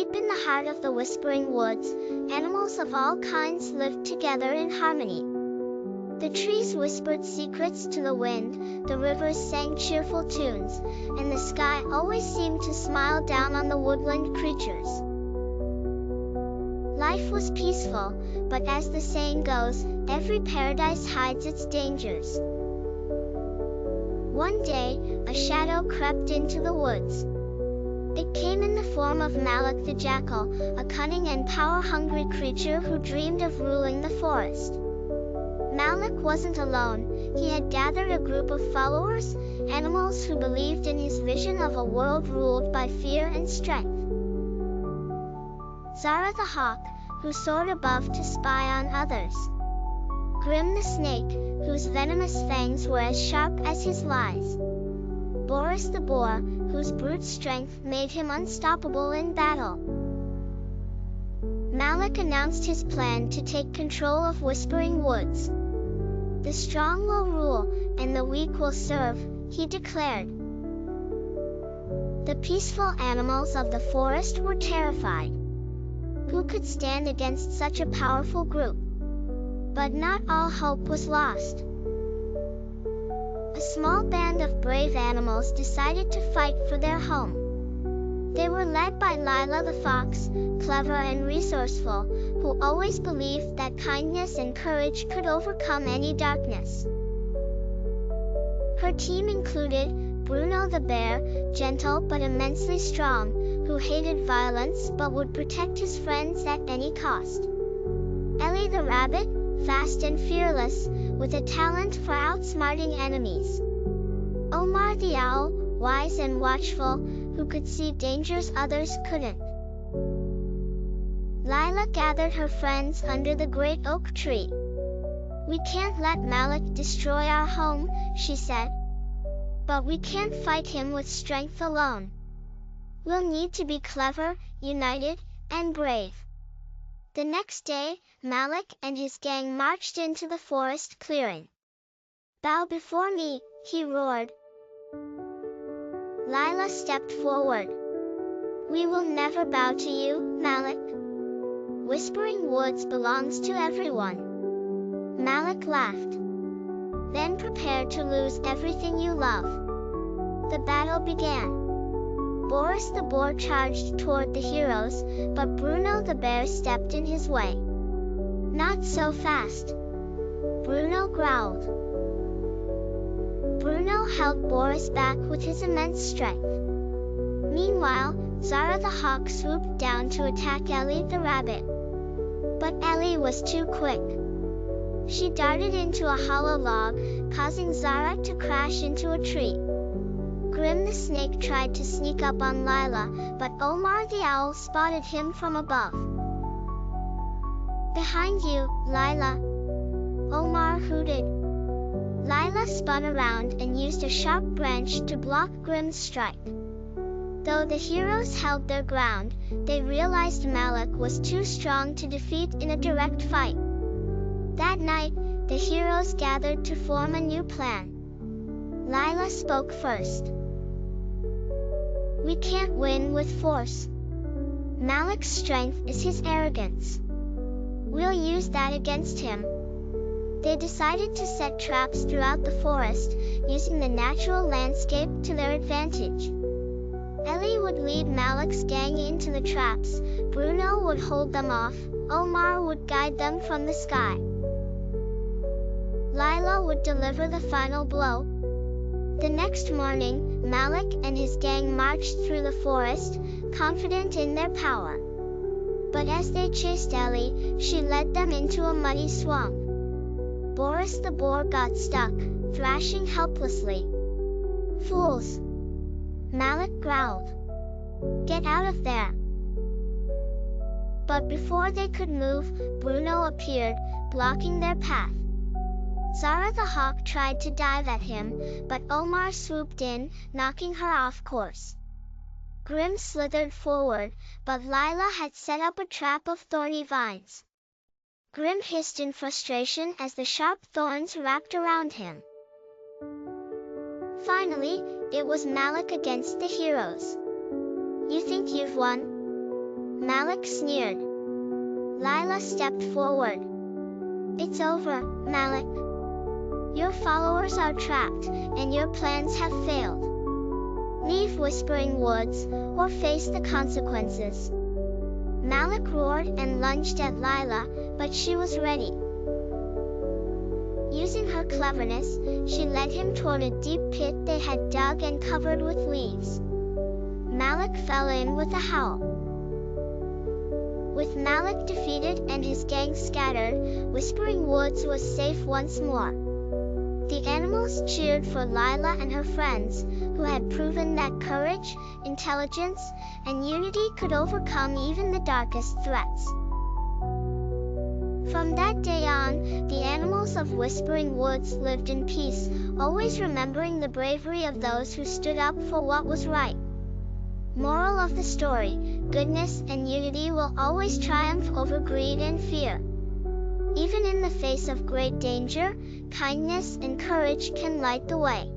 Deep in the heart of the Whispering Woods, animals of all kinds lived together in harmony. The trees whispered secrets to the wind, the rivers sang cheerful tunes, and the sky always seemed to smile down on the woodland creatures. Life was peaceful, but as the saying goes, every paradise hides its dangers. One day, a shadow crept into the woods. It came in the form of Malik the Jackal, a cunning and power-hungry creature who dreamed of ruling the forest. Malik wasn't alone. He had gathered a group of followers, animals who believed in his vision of a world ruled by fear and strength. Zara the hawk, who soared above to spy on others. Grim the snake, whose venomous fangs were as sharp as his lies. Boris the boar, whose brute strength made him unstoppable in battle. Malik announced his plan to take control of Whispering Woods. The strong will rule, and the weak will serve, he declared. The peaceful animals of the forest were terrified. Who could stand against such a powerful group? But not all hope was lost. A small band of brave animals decided to fight for their home. They were led by Lila the Fox, clever and resourceful, who always believed that kindness and courage could overcome any darkness. Her team included Bruno the bear, gentle but immensely strong, who hated violence but would protect his friends at any cost. Ellie the rabbit, fast and fearless, with a talent for outsmarting enemies. Omar the owl, wise and watchful, who could see dangers others couldn't. Lila gathered her friends under the great oak tree. "We can't let Malik destroy our home," she said. "But we can't fight him with strength alone. We'll need to be clever, united, and brave." The next day, Malik and his gang marched into the forest clearing. "Bow before me," he roared. Lila stepped forward. "We will never bow to you, Malik. Whispering Woods belongs to everyone." Malik laughed. "Then prepare to lose everything you love." The battle began. Boris the boar charged toward the heroes, but Bruno the bear stepped in his way. "Not so fast," Bruno growled. Bruno held Boris back with his immense strength. Meanwhile, Zara the hawk swooped down to attack Ellie the rabbit. But Ellie was too quick. She darted into a hollow log, causing Zara to crash into a tree. Grim the snake tried to sneak up on Lila, but Omar the owl spotted him from above. "Behind you, Lila!" Omar hooted. Lila spun around and used a sharp branch to block Grim's strike. Though the heroes held their ground, they realized Malik was too strong to defeat in a direct fight. That night, the heroes gathered to form a new plan. Lila spoke first. "We can't win with force. Malik's strength is his arrogance. We'll use that against him." They decided to set traps throughout the forest, using the natural landscape to their advantage. Ellie would lead Malik's gang into the traps, Bruno would hold them off, Omar would guide them from the sky. Lila would deliver the final blow. The next morning, Malik and his gang marched through the forest, confident in their power. But as they chased Ellie, she led them into a muddy swamp. Boris the boar got stuck, thrashing helplessly. "Fools!" Malik growled. "Get out of there!" But before they could move, Bruno appeared, blocking their path. Zara the hawk tried to dive at him, but Omar swooped in, knocking her off course. Grim slithered forward, but Lila had set up a trap of thorny vines. Grim hissed in frustration as the sharp thorns wrapped around him. Finally, it was Malik against the heroes. "You think you've won?" Malik sneered. Lila stepped forward. It's over, Malik. Your followers are trapped, and your plans have failed. Leave Whispering Woods, or face the consequences. Malik roared and lunged at Lila, but she was ready. Using her cleverness, she led him toward a deep pit they had dug and covered with leaves. Malik fell in with a howl. With Malik defeated and his gang scattered, Whispering Woods was safe once more. The animals cheered for Lila and her friends, who had proven that courage, intelligence, and unity could overcome even the darkest threats. From that day on, the animals of Whispering Woods lived in peace, always remembering the bravery of those who stood up for what was right. Moral of the story: goodness and unity will always triumph over greed and fear. Even in the face of great danger, kindness and courage can light the way.